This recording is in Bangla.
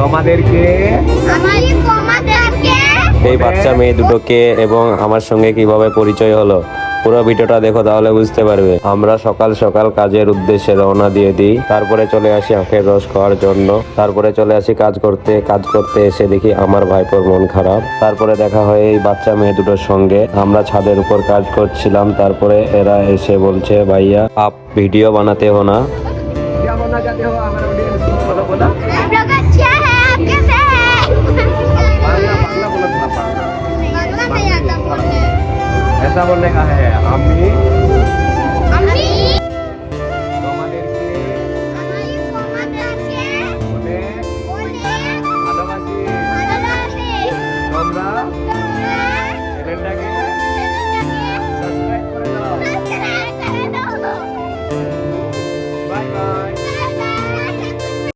তোমাদেরকে এই বাচ্চা মেয়ে দুটোকে এবং আমার সঙ্গে কিভাবে পরিচয় হলো পুরো ভিডিওটা দেখো, তাহলে বুঝতে পারবে। আমরা সকাল সকাল কাজের উদ্দেশ্যে রওনা দিয়ে দিই, তারপরে চলে আসি আখের রস খাওয়ার জন্য, তারপরে চলে আসি কাজ করতে এসে দেখি আমার ভাইপোর মন খারাপ। তারপরে দেখা হয় এই বাচ্চা মেয়ে দুটোর সঙ্গে। আমরা ছাদের উপর কাজ করছিলাম, তারপরে এরা এসে বলছে ভাইয়া আপ ভিডিও বানাতে हो ना, क्या बनना चाहते हो हमारे ऑडियंस को, बोलो बोला आप लोग अच्छे हैं, आप कैसे हैं? बांग्ला बोलो थोड़ा, बांग्ला नहीं आता बोलने। ऐसा बोलने का है। আমি